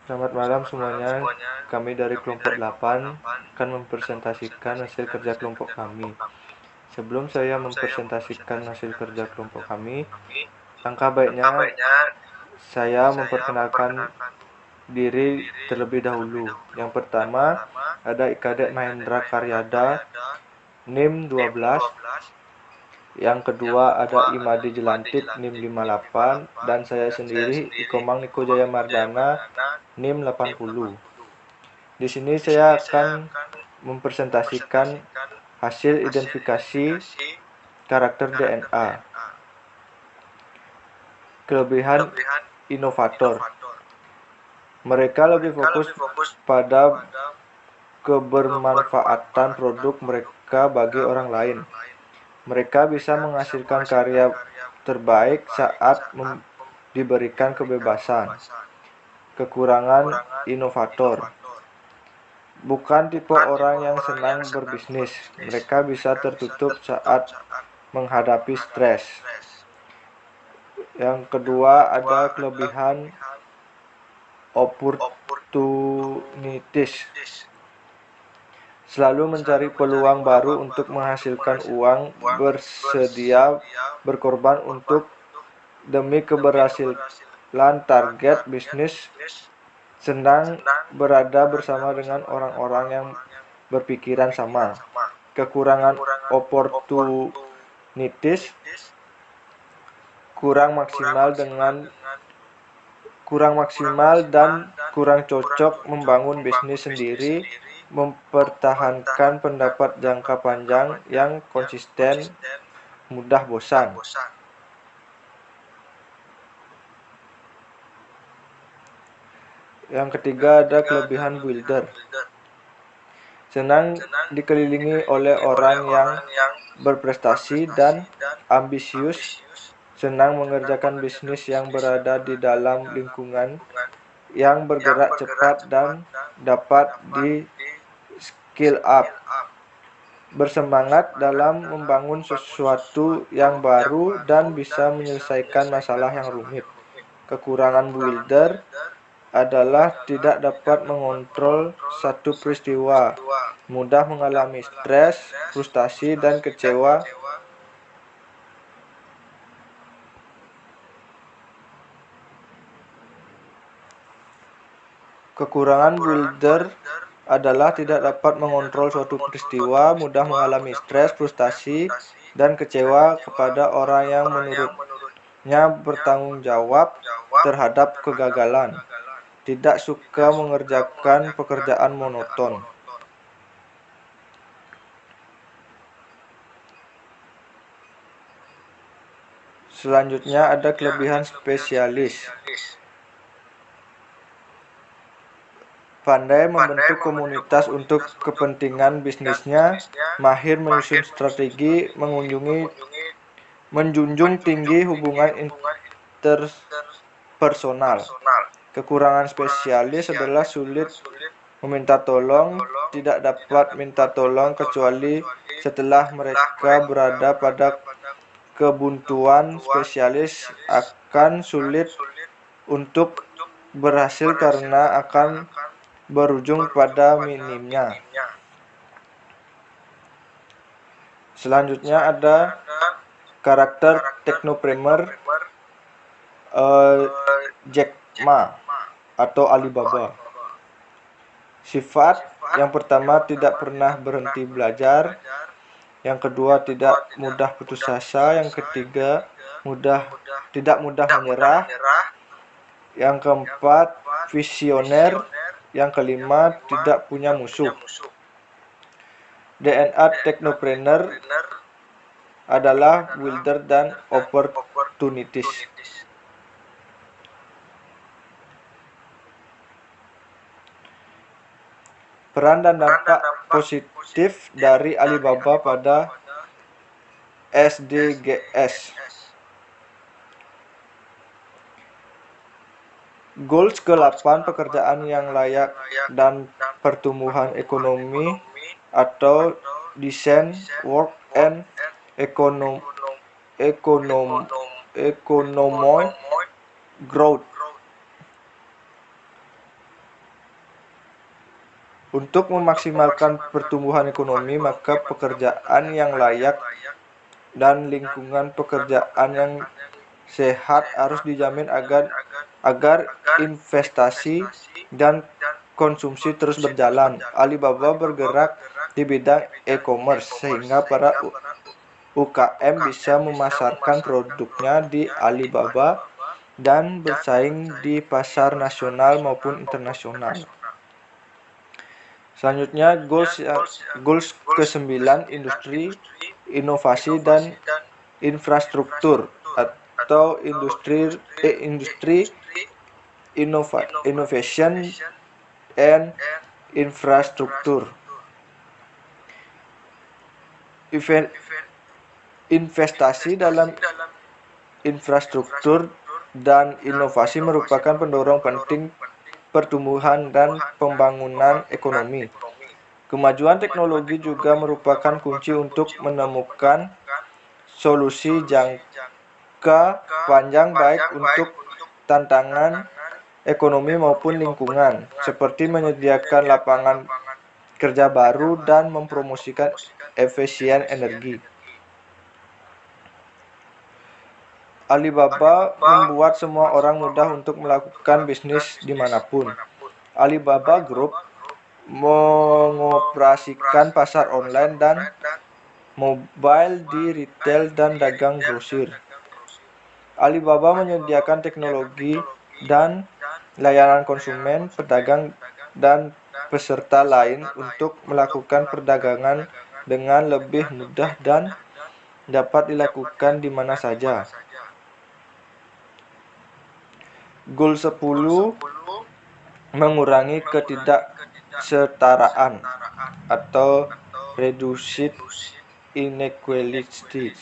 Selamat malam semuanya. Kami dari kelompok 8 akan mempresentasikan hasil kerja kelompok kami. Sebelum saya mempresentasikan hasil kerja kelompok kami, langkah baiknya saya memperkenalkan diri terlebih dahulu. Yang pertama, ada Ikadet Mahendra Karyada, NIM 12. Yang kedua ada Imadi Jelantik, NIM 58. Dan saya sendiri, Ikomang Niko Jaya Mardana, NIM 80. Di sini saya akan mempresentasikan hasil identifikasi karakter DNA. Kelebihan inovator. Mereka lebih fokus pada kebermanfaatan produk mereka bagi orang lain. Mereka bisa menghasilkan karya terbaik saat diberikan kebebasan. Kekurangan inovator. Bukan tipe orang yang senang berbisnis. Mereka bisa tertutup saat menghadapi stres. Yang kedua ada kelebihan opportunities. Selalu mencari peluang baru untuk menghasilkan uang, bersedia berkorban untuk demi keberhasilan target bisnis, senang berada bersama dengan orang-orang yang berpikiran sama. Kekurangan opportunities, kurang maksimal dan kurang cocok membangun bisnis sendiri, mempertahankan pendapat jangka panjang yang konsisten, mudah bosan. Yang ketiga ada kelebihan builder. Senang dikelilingi oleh orang yang berprestasi dan ambisius, senang mengerjakan bisnis yang berada di dalam lingkungan yang bergerak cepat dan dapat di skill up. Bersemangat dalam membangun sesuatu yang baru dan bisa menyelesaikan masalah yang rumit. Kekurangan builder adalah tidak dapat mengontrol satu peristiwa, mudah mengalami stres, frustasi, dan kecewa. Kekurangan builder adalah tidak dapat mengontrol suatu peristiwa, mudah mengalami stres, frustasi, dan kecewa kepada orang yang menurutnya bertanggung jawab terhadap kegagalan. Tidak suka mengerjakan pekerjaan monoton. Selanjutnya ada kelebihan spesialis. Pandai membentuk komunitas untuk kepentingan bisnisnya, mahir menyusun strategi, menjunjung tinggi hubungan interpersonal. Kekurangan spesialis adalah sulit meminta tolong, tidak dapat minta tolong kecuali setelah mereka berada pada kebuntuan. Spesialis akan sulit untuk berhasil karena akan berujung pada minimnya. Selanjutnya ada karakter teknopreneur, Jack Ma atau Alibaba. Sifat yang pertama tidak pernah berhenti belajar, yang kedua tidak mudah putus asa, yang ketiga tidak mudah menyerah, yang keempat visioner, yang kelima tidak punya musuh. DNA teknopreneur adalah builder dan opportunities. Peran dan dampak positif dari Alibaba pada SDGs. Goals ke-8 pekerjaan yang layak dan pertumbuhan ekonomi atau decent work and economic growth. Untuk memaksimalkan pertumbuhan ekonomi, maka pekerjaan yang layak dan lingkungan pekerjaan yang sehat harus dijamin agar investasi dan konsumsi terus berjalan. Alibaba bergerak di bidang e-commerce sehingga para UKM bisa memasarkan produknya di Alibaba dan bersaing di pasar nasional maupun internasional. Selanjutnya, goals ke-9, industri, inovasi dan infrastruktur atau industri innovation and infrastruktur. Investasi dalam infrastruktur dan inovasi merupakan pendorong penting pertumbuhan dan pembangunan ekonomi. Kemajuan teknologi juga merupakan kunci untuk menemukan solusi jangka panjang baik untuk tantangan ekonomi maupun lingkungan, seperti menyediakan lapangan kerja baru dan mempromosikan efisien energi. Alibaba membuat semua orang mudah untuk melakukan bisnis dimanapun. Alibaba Group mengoperasikan pasar online dan mobile di retail dan dagang grosir. Alibaba menyediakan teknologi dan layanan konsumen, pedagang, dan peserta lain untuk melakukan perdagangan dengan lebih mudah dan dapat dilakukan di mana saja. Goal 10, mengurangi ketidaksetaraan atau reduce inequalities.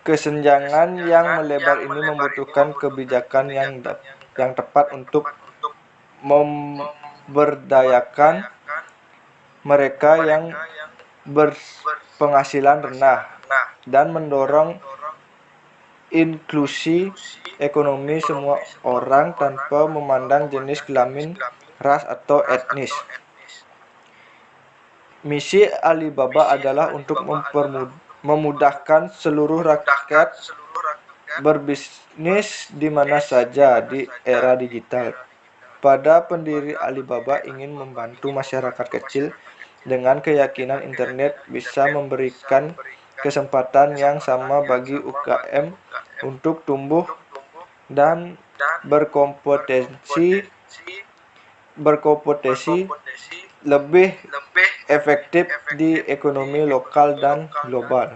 Kesenjangan yang melebar ini membutuhkan kebijakan yang tepat untuk memberdayakan mereka yang berpenghasilan rendah dan mendorong inklusi ekonomi semua orang tanpa memandang jenis kelamin, ras, atau etnis. Misi Alibaba adalah untuk memudahkan seluruh rakyat berbisnis di mana saja di era digital. Pada pendiri Alibaba ingin membantu masyarakat kecil dengan keyakinan internet bisa memberikan kesempatan yang sama bagi UKM untuk tumbuh dan berkompetisi lebih efektif di ekonomi lokal dan global.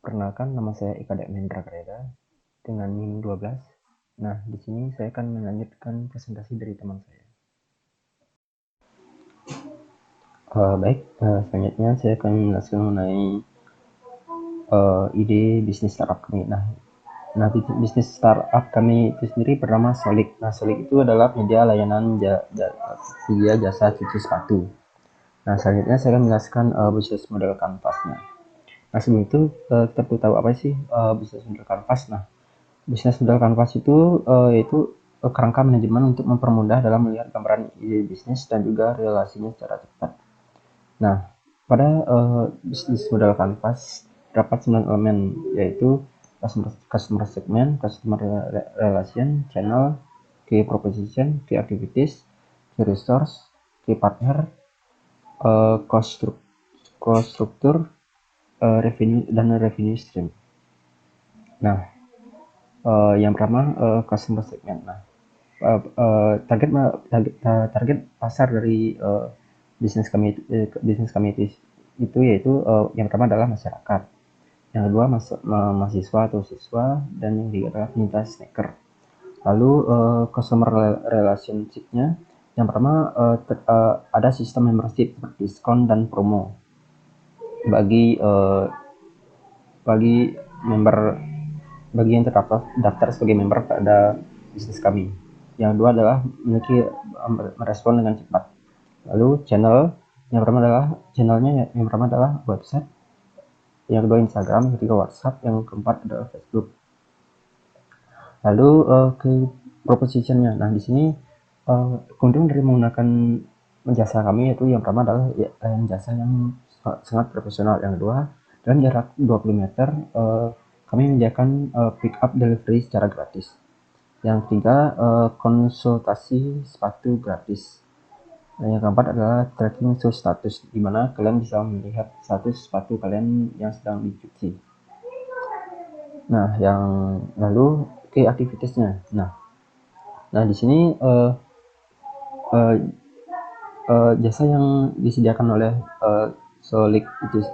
Perkenalkan, nama saya Ika Mendra Kareda dengan NIM 12. Nah, di sini saya akan melanjutkan presentasi dari teman saya. Selanjutnya saya akan menjelaskan mengenai ide bisnis startup kami. Nah, bisnis startup kami itu sendiri bernama Solik. Nah, Solik itu adalah penyedia layanan jasa cuci sepatu. Nah, selanjutnya saya akan menjelaskan bisnis model kanvasnya. Nah, sebelum itu kita perlu tahu apa sih bisnis model kanvas. Nah, bisnis model kanvas itu yaitu kerangka manajemen untuk mempermudah dalam melihat gambaran ide bisnis dan juga relasinya secara cepat. Nah, pada bisnis model kanvas terdapat 9 elemen, yaitu customer segment, customer relation, channel, key proposition, key activities, key resource, key partner, cost structure, revenue dan revenue stream. Nah, yang pertama customer segment. Nah, target pasar dari bisnis kami itu yaitu yang pertama adalah masyarakat, yang kedua mahasiswa atau siswa, dan yang ketiga adalah penyintas sneaker. Lalu customer relationship-nya yang pertama ada sistem membership, diskon dan promo bagi yang terdaftar sebagai member pada bisnis kami. Yang kedua adalah merespon dengan cepat. Lalu yang pertama adalah website, yang kedua Instagram, yang ketiga WhatsApp, yang keempat adalah Facebook. Lalu ke propositionnya. Nah, di sini keuntungan dari menggunakan jasa kami yaitu yang pertama adalah jasa yang sangat profesional. Yang kedua, dalam jarak 20 meter kami menyediakan pick up delivery secara gratis. Yang ketiga, konsultasi sepatu gratis. Dan yang keempat adalah tracking shoe status, di mana kalian bisa melihat status sepatu kalian yang sedang dicuci. Nah, yang lalu ke aktivitasnya. Nah di sini jasa yang disediakan oleh Solik itu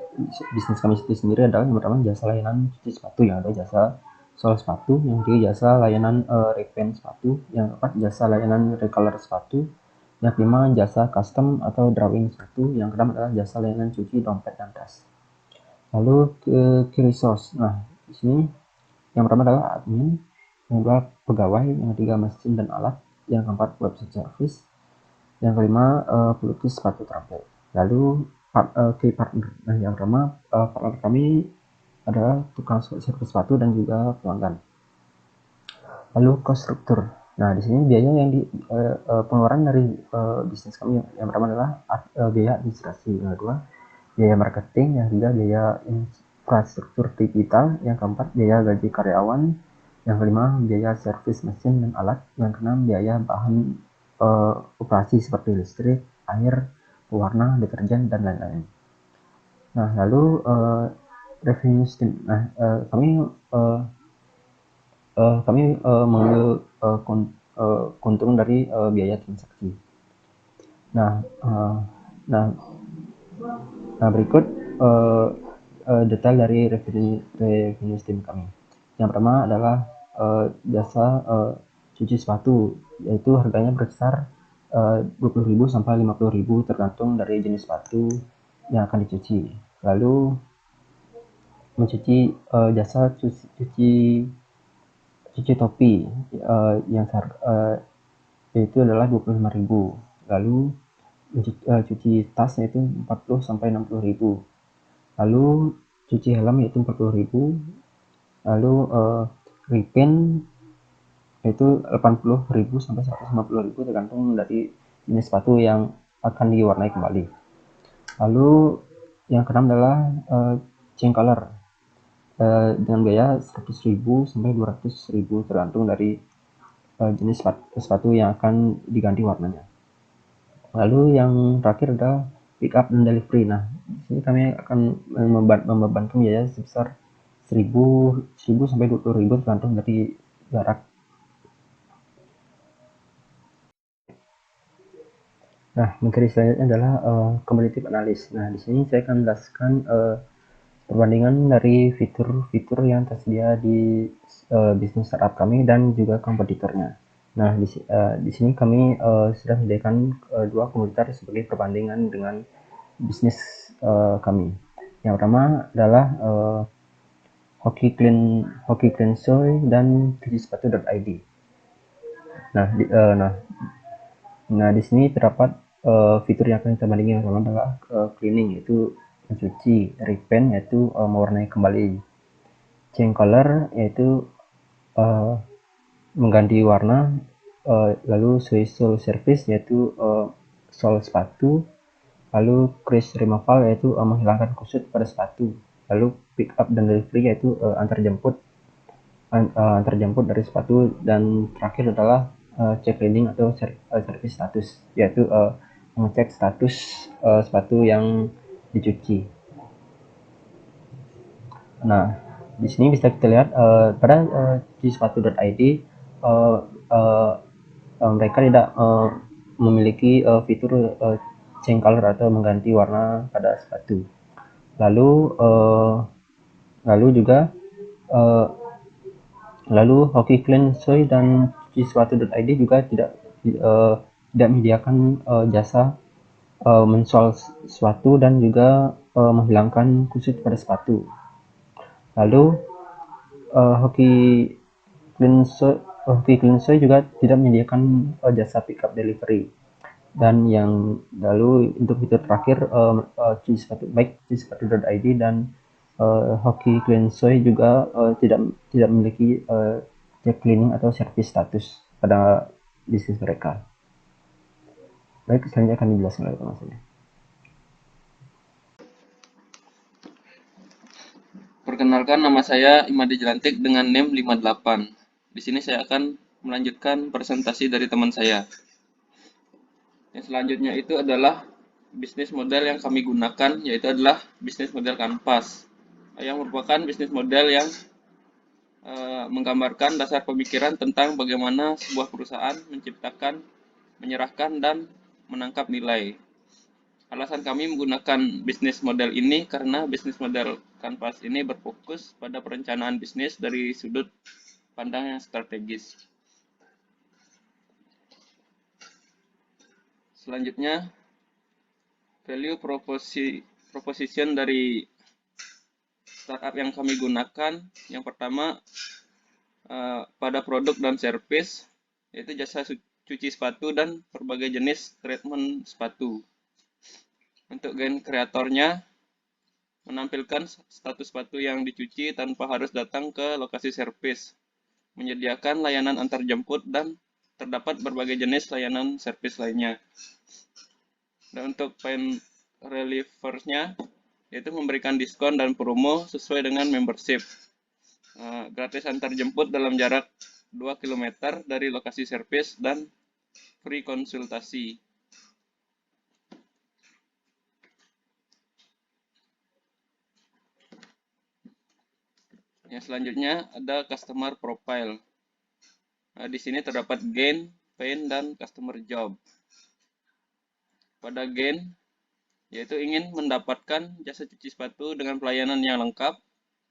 bisnis kami itu sendiri adalah yang pertama jasa layanan cuci sepatu, yang ada jasa sol sepatu, yang ketiga jasa layanan repaint sepatu, yang keempat jasa layanan recolor sepatu, yang kelima jasa custom atau drawing sepatu, yang keenam adalah jasa layanan cuci dompet dan tas. Lalu ke resource. Nah di sini yang pertama adalah admin, yang kedua pegawai, yang ketiga mesin dan alat, yang keempat website service, yang kelima pelukis sepatu terampil. Lalu key partner. Nah yang pertama partner kami adalah tukang servis sepatu dan juga pelanggan. Lalu cost struktur. Nah di sini biaya yang pengeluaran dari bisnis kami yang pertama adalah biaya administrasi, yang kedua biaya marketing, yang ketiga biaya infrastruktur digital, yang keempat biaya gaji karyawan, yang kelima biaya servis mesin dan alat, yang keenam biaya bahan operasi seperti listrik, air, pewarna, deterjen, dan lain-lain. Nah lalu revenue stream. Nah kami mengambil keuntungan dari biaya transaksi. Nah berikut detail dari revenue stream kami. Yang pertama adalah jasa cuci sepatu, yaitu harganya berkisar 20.000 sampai 50.000 tergantung dari jenis sepatu yang akan dicuci. Lalu mencuci jasa cuci topi yang yaitu adalah 25.000. Lalu cuci tas yaitu 40 sampai 60.000. Lalu cuci helm yaitu 40.000. Lalu repaint yaitu 80.000 sampai 150.000 tergantung dari jenis sepatu yang akan diwarnai kembali. Lalu yang keenam adalah change color dengan biaya 100.000 sampai 200.000 tergantung dari jenis sepatu yang akan diganti warnanya. Lalu yang terakhir adalah pick up dan delivery. Nah, di sini kami akan membebankan biaya sebesar 1.000 sampai 20.000 tergantung dari jarak. Nah, materi selanjutnya adalah competitive analysis. Nah, di sini saya akan menjelaskan perbandingan dari fitur-fitur yang tersedia di bisnis startup kami dan juga kompetitornya. Nah, di sini kami sudah menyediakan dua komputer sebagai perbandingan dengan bisnis kami. Yang pertama adalah Hockey Clean Soy dan cucisepatu.id. Nah, di sini terdapat fitur yang akan kita bandingkan. Yang pertama adalah cleaning, yaitu mencuci, repaint yaitu mewarnai kembali, change color yaitu mengganti warna, lalu sole service yaitu sol sepatu, lalu crease removal yaitu menghilangkan kusut pada sepatu, lalu pick up dan delivery yaitu antar jemput dari sepatu, dan terakhir adalah check cleaning atau service status, yaitu mengecek status sepatu yang dicuci. Nah, di sini bisa kita lihat pada cucisepatu.id mereka tidak memiliki fitur change color atau mengganti warna pada sepatu. Lalu juga Hockey Clean Soy dan cucisepatu.id juga tidak menyediakan jasa mensol sepatu dan juga menghilangkan kusut pada sepatu. Lalu Hockey Clean Soy juga tidak menyediakan jasa pick up delivery. Dan yang lalu untuk fitur terakhir cucisepatu.id dan Hockey Clean Soy juga tidak memiliki cek cleaning atau service status pada bisnis mereka. Baik, selanjutnya kami jelaskan lagi maksudnya. Perkenalkan, nama saya Imadi Jelantik dengan NIM 58. Di sini saya akan melanjutkan presentasi dari teman saya. Yang selanjutnya itu adalah bisnis model yang kami gunakan, yaitu adalah bisnis model kanvas, yang merupakan bisnis model yang menggambarkan dasar pemikiran tentang bagaimana sebuah perusahaan menciptakan, menyerahkan, dan menangkap nilai. Alasan kami menggunakan bisnis model ini karena bisnis model kanvas ini berfokus pada perencanaan bisnis dari sudut pandang yang strategis. Selanjutnya, value proposition dari startup yang kami gunakan. Yang pertama, pada produk dan service, yaitu jasa cuci sepatu dan berbagai jenis treatment sepatu. Untuk gain kreatornya, menampilkan status sepatu yang dicuci tanpa harus datang ke lokasi servis, menyediakan layanan antar jemput, dan terdapat berbagai jenis layanan servis lainnya. Dan untuk pain relieversnya, yaitu memberikan diskon dan promo sesuai dengan membership. Gratis antar jemput dalam jarak 2 km dari lokasi servis dan free konsultasi. Yang selanjutnya ada customer profile. Di sini terdapat gain, pain, dan customer job. Pada gain, yaitu ingin mendapatkan jasa cuci sepatu dengan pelayanan yang lengkap,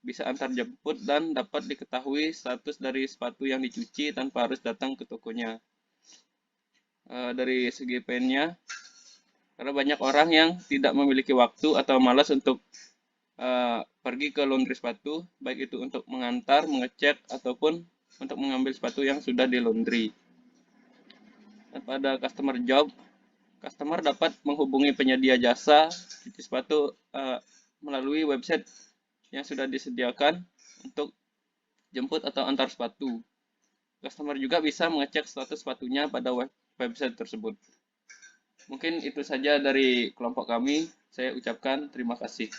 bisa antar jemput, dan dapat diketahui status dari sepatu yang dicuci tanpa harus datang ke tokonya. Dari segi painnya, karena banyak orang yang tidak memiliki waktu atau malas untuk pergi ke laundry sepatu, baik itu untuk mengantar, mengecek, ataupun untuk mengambil sepatu yang sudah di laundry. Dan pada customer job, customer dapat menghubungi penyedia jasa cuci sepatu melalui website yang sudah disediakan untuk jemput atau antar sepatu. Customer juga bisa mengecek status sepatunya pada website tersebut. Mungkin itu saja dari kelompok kami. Saya ucapkan terima kasih.